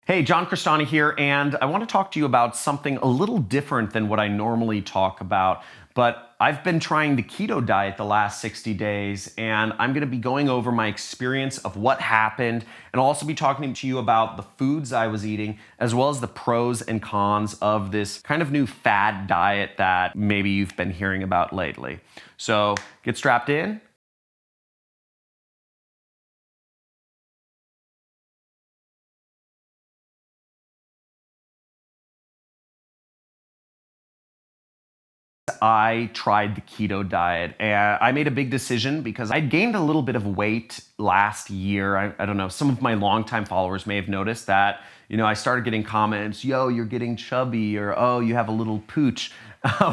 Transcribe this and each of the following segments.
Hey, JohnCrestani here, and I want to talk to you about something a little different than what I normally talk about. But I've been trying the keto diet the last 60 days, and I'm going to be going over my experience of what happened, and I'll also be talking to you about the foods I was eating, as well as the pros and cons of this kind of new fad diet that maybe you've been hearing about lately. So get strapped in. I tried the keto diet and I made a big decision because I'd gained a little bit of weight last year. I don't know, some of my longtime followers may have noticed that, I started getting comments, yo, you're getting chubby, or oh, you have a little pooch,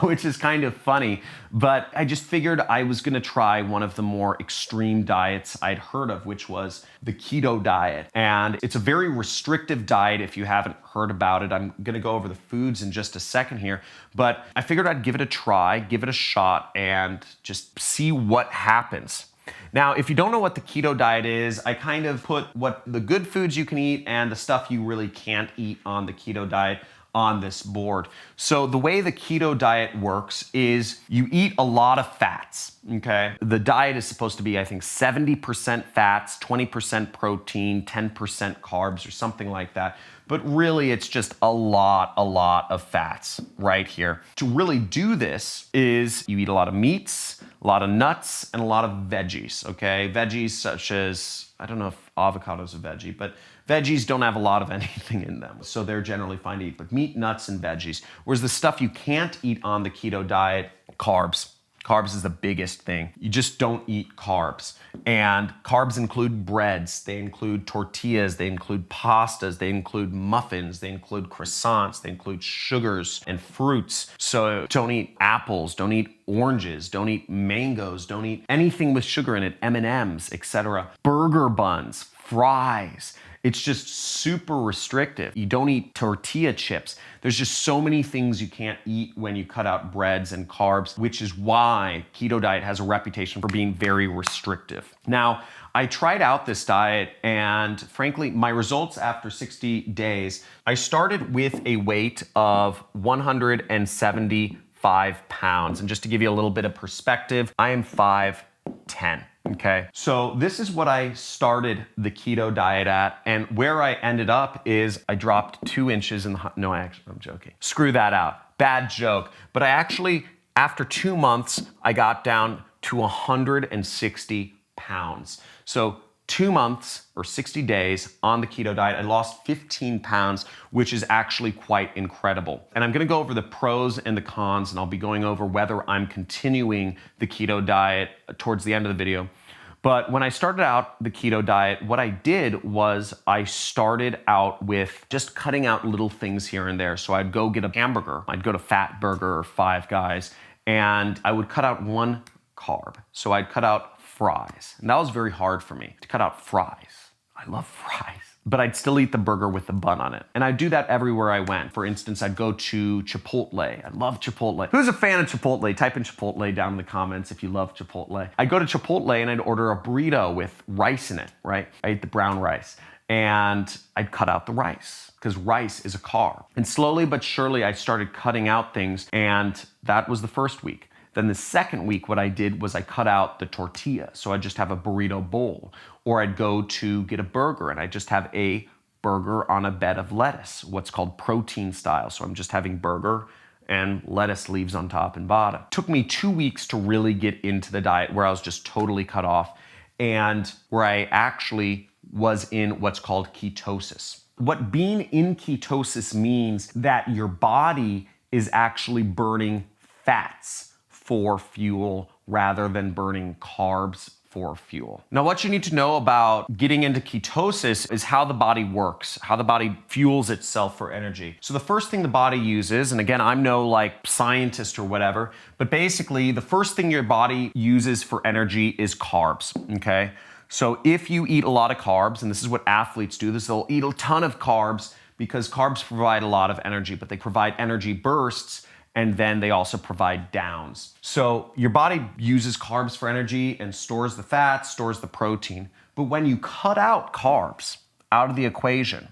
which is kind of funny. But I just figured I was gonna try one of the more extreme diets I'd heard of, which was the keto diet. And it's a very restrictive diet if you haven't heard about it. I'm gonna go over the foods in just a second here, but I figured I'd give it a try, give it a shot, and just see what happens. Now, if you don't know what the keto diet is, I kind of put what the good foods you can eat and the stuff you really can't eat on the keto diet on this board. So the way the keto diet works is you eat a lot of fats, okay? The diet is supposed to be, I think, 70% fats, 20% protein, 10% carbs, or something like that. But really, it's just a lot of fats right here. To really do this is you eat a lot of meats, a lot of nuts, and a lot of veggies, okay? Veggies such as, I don't know if avocado is a veggie, but veggies don't have a lot of anything in them, so they're generally fine to eat, but meat, nuts, and veggies. Whereas the stuff you can't eat on the keto diet, carbs. Carbs is the biggest thing. You just don't eat carbs. And carbs include breads, they include tortillas, they include pastas, they include muffins, they include croissants, they include sugars and fruits. So don't eat apples, don't eat oranges, don't eat mangoes, don't eat anything with sugar in it, M&Ms, etc. Burger buns, fries. It's just super restrictive. You don't eat tortilla chips. There's just so many things you can't eat when you cut out breads and carbs, which is why keto diet has a reputation for being very restrictive. Now, I tried out this diet and frankly, my results after 60 days, I started with a weight of 175 pounds. And just to give you a little bit of perspective, I am 5'10". Okay, so this is what I started the keto diet at, and where I ended up is I dropped 2 inches in the, no, I'm joking. Screw that out, bad joke. But I actually, after 2 months, I got down to 160 pounds. So 2 months or 60 days on the keto diet, I lost 15 pounds, which is actually quite incredible. And I'm gonna go over the pros and the cons, and I'll be going over whether I'm continuing the keto diet towards the end of the video. But when I started out the keto diet, what I did was I started out with just cutting out little things here and there. So I'd go get a hamburger, I'd go to Fat Burger or Five Guys, and I would cut out 1 carb. So I'd cut out fries. And that was very hard for me to cut out fries. I love fries. But I'd still eat the burger with the bun on it. And I'd do that everywhere I went. For instance, I'd go to Chipotle. I love Chipotle. Who's a fan of Chipotle? Type in Chipotle down in the comments if you love Chipotle. I'd go to Chipotle and I'd order a burrito with rice in it, right? I ate the brown rice. And I'd cut out the rice because rice is a carb. And slowly but surely, I started cutting out things, and that was the first week. Then the second week, what I did was I cut out the tortilla. So I'd just have a burrito bowl, or I'd go to get a burger and I'd just have a burger on a bed of lettuce, what's called protein style. So I'm just having burger and lettuce leaves on top and bottom. It took me 2 weeks to really get into the diet where I was just totally cut off and where I actually was in what's called ketosis. What being in ketosis means that your body is actually burning fats for fuel rather than burning carbs for fuel. Now, what you need to know about getting into ketosis is how the body works, how the body fuels itself for energy. So the first thing the body uses, and again, I'm no like scientist or whatever, but basically the first thing your body uses for energy is carbs, okay? So if you eat a lot of carbs, and this is what athletes do, they'll eat a ton of carbs because carbs provide a lot of energy, but they provide energy bursts, and then they also provide downs. So your body uses carbs for energy and stores the fat, stores the protein. But when you cut out carbs out of the equation,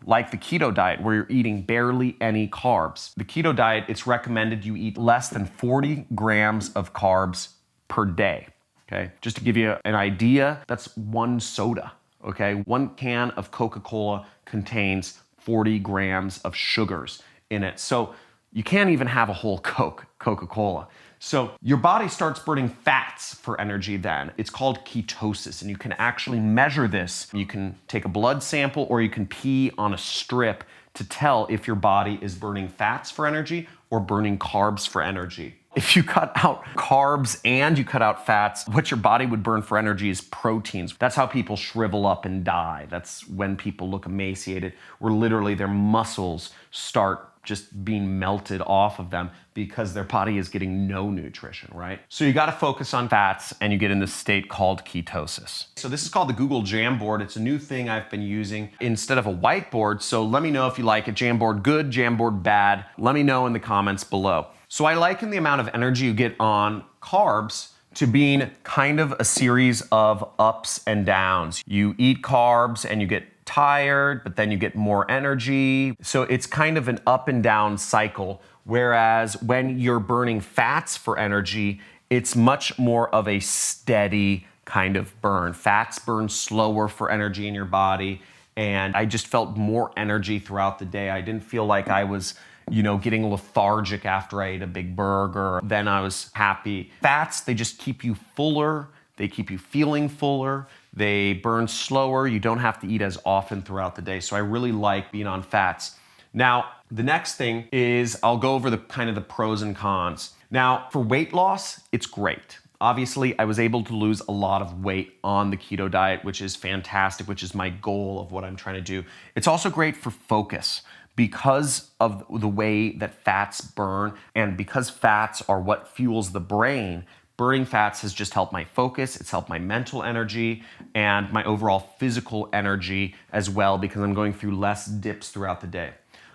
like the keto diet where you're eating barely any carbs. The keto diet, it's recommended you eat less than 40 grams of carbs per day, okay? Just to give you an idea, that's one soda, okay? One can of Coca-Cola contains 40 grams of sugars in it. So you can't even have a whole Coca-Cola. So your body starts burning fats for energy then. It's called ketosis, and you can actually measure this. You can take a blood sample or you can pee on a strip to tell if your body is burning fats for energy or burning carbs for energy. If you cut out carbs and you cut out fats, what your body would burn for energy is proteins. That's how people shrivel up and die. That's when people look emaciated, where literally their muscles start just being melted off of them because their body is getting no nutrition, right? So you gotta focus on fats and you get in this state called ketosis. So this is called the Google Jamboard. It's a new thing I've been using instead of a whiteboard. So let me know if you like it. Jamboard good, Jamboard bad. Let me know in the comments below. So I liken the amount of energy you get on carbs to being kind of a series of ups and downs. You eat carbs and you get tired, but then you get more energy. So it's kind of an up and down cycle. Whereas when you're burning fats for energy, it's much more of a steady kind of burn. Fats burn slower for energy in your body. And I just felt more energy throughout the day. I didn't feel like I was, getting lethargic after I ate a big burger. Then I was happy. Fats, they just keep you fuller. They keep you feeling fuller. They burn slower. You don't have to eat as often throughout the day. So I really like being on fats. Now, the next thing is I'll go over the pros and cons. Now, for weight loss, it's great. Obviously, I was able to lose a lot of weight on the keto diet, which is fantastic, which is my goal of what I'm trying to do. It's also great for focus because of the way that fats burn, and because fats are what fuels the brain. Burning fats has just helped my focus, it's helped my mental energy, and my overall physical energy as well, because I'm going through less dips throughout the day.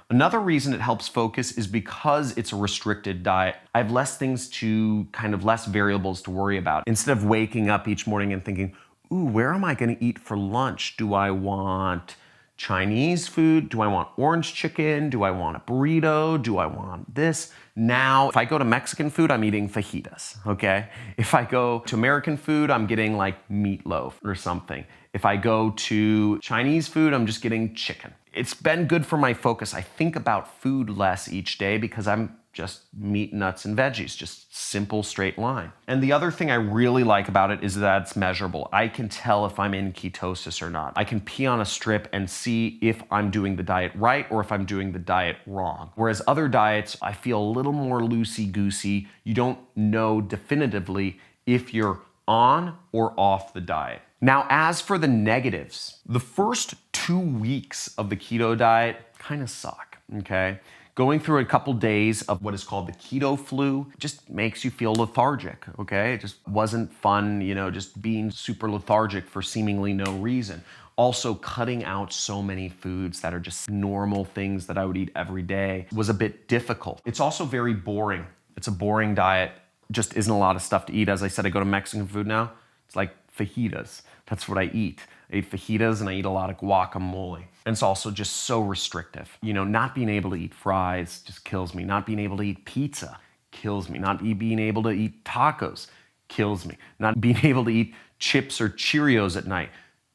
Another reason it helps focus is because it's a restricted diet. I have less things less variables to worry about. Instead of waking up each morning and thinking, ooh, where am I gonna eat for lunch? Do I want Chinese food? Do I want orange chicken? Do I want a burrito? Do I want this? Now, if I go to Mexican food, I'm eating fajitas, okay? If I go to American food, I'm getting like meatloaf or something. If I go to Chinese food, I'm just getting chicken. It's been good for my focus. I think about food less each day because I'm just meat, nuts, and veggies, just simple, straight line. And the other thing I really like about it is that it's measurable. I can tell if I'm in ketosis or not. I can pee on a strip and see if I'm doing the diet right or if I'm doing the diet wrong. Whereas other diets, I feel a little more loosey-goosey. You don't know definitively if you're on or off the diet. Now, as for the negatives, the first 2 weeks of the keto diet kind of suck, okay? Going through a couple days of what is called the keto flu just makes you feel lethargic, okay? It just wasn't fun, just being super lethargic for seemingly no reason. Also, cutting out so many foods that are just normal things that I would eat every day was a bit difficult. It's also very boring. It's a boring diet. Just isn't a lot of stuff to eat. As I said, I go to Mexican food now. It's like fajitas. That's what I eat. I eat fajitas and I eat a lot of guacamole. And it's also just so restrictive. Not being able to eat fries just kills me. Not being able to eat pizza kills me. Not being able to eat tacos kills me. Not being able to eat chips or Cheerios at night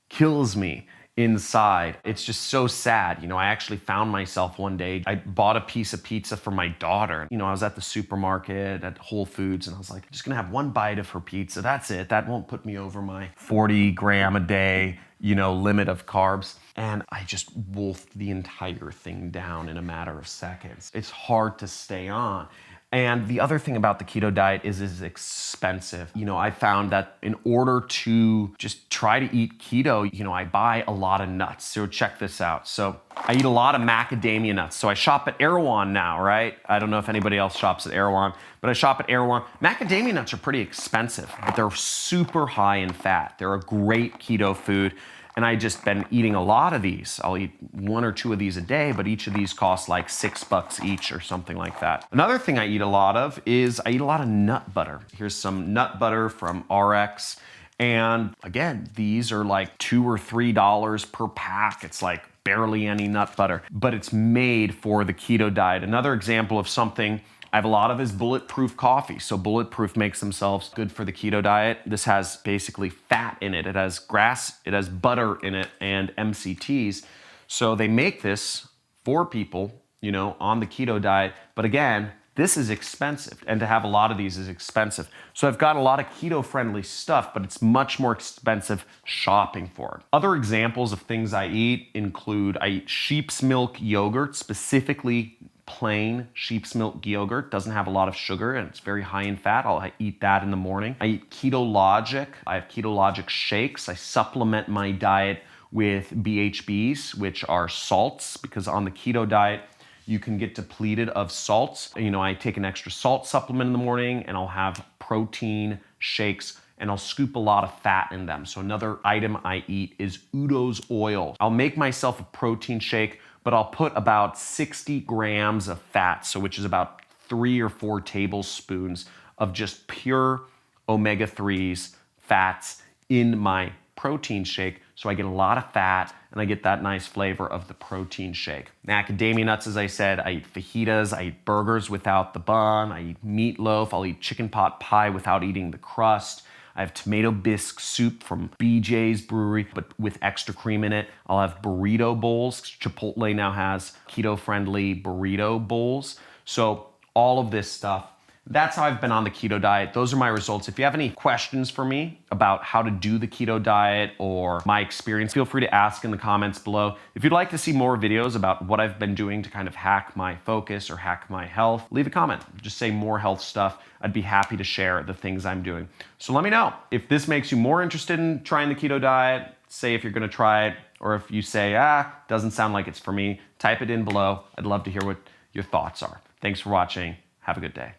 kills me inside. It's just so sad. I actually found myself one day, I bought a piece of pizza for my daughter. I was at the supermarket at Whole Foods and I was like, I'm just gonna have one bite of her pizza. That's it. That won't put me over my 40 gram a day, limit of carbs. And I just wolfed the entire thing down in a matter of seconds. It's hard to stay on. And the other thing about the keto diet is it's expensive. I found that in order to just try to eat keto, I buy a lot of nuts. So check this out. So I eat a lot of macadamia nuts. So I shop at Erewhon now, right? I don't know if anybody else shops at Erewhon, but I shop at Erewhon. Macadamia nuts are pretty expensive, but they're super high in fat. They're a great keto food. And I just been eating a lot of these. I'll eat 1 or 2 of these a day, but each of these costs like $6 each or something like that. Another thing I eat a lot of is I eat a lot of nut butter. Here's some nut butter from RX. And again, these are like $2 or $3 per pack. It's like barely any nut butter, but it's made for the keto diet. Another example of something I have a lot of is Bulletproof coffee. So Bulletproof makes themselves good for the keto diet. This has basically fat in it. It has grass, it has butter in it, and MCTs. So they make this for people, you know, on the keto diet. But again, this is expensive, and to have a lot of these is expensive. So I've got a lot of keto-friendly stuff, but it's much more expensive shopping for it. Other examples of things I eat include, I eat sheep's milk yogurt, specifically plain sheep's milk yogurt. Doesn't have a lot of sugar and it's very high in fat. I'll eat that in the morning. I eat Ketologic. I have Ketologic shakes. I supplement my diet with BHBs, which are salts, because on the keto diet, you can get depleted of salts. You know, I take an extra salt supplement in the morning and I'll have protein shakes and I'll scoop a lot of fat in them. So another item I eat is Udo's oil. I'll make myself a protein shake, but I'll put about 60 grams of fat, so which is about 3 or 4 tablespoons of just pure omega-3s, fats in my protein shake. So I get a lot of fat and I get that nice flavor of the protein shake. Macadamia nuts, as I said, I eat fajitas, I eat burgers without the bun, I eat meatloaf, I'll eat chicken pot pie without eating the crust. I have tomato bisque soup from BJ's Brewery, but with extra cream in it. I'll have burrito bowls. Chipotle now has keto-friendly burrito bowls. So all of this stuff, that's how I've been on the keto diet. Those are my results. If you have any questions for me about how to do the keto diet or my experience, feel free to ask in the comments below. If you'd like to see more videos about what I've been doing to kind of hack my focus or hack my health, leave a comment. Just say more health stuff. I'd be happy to share the things I'm doing. So let me know if this makes you more interested in trying the keto diet. Say if you're gonna try it, or if you say, doesn't sound like it's for me, type it in below. I'd love to hear what your thoughts are. Thanks for watching. Have a good day.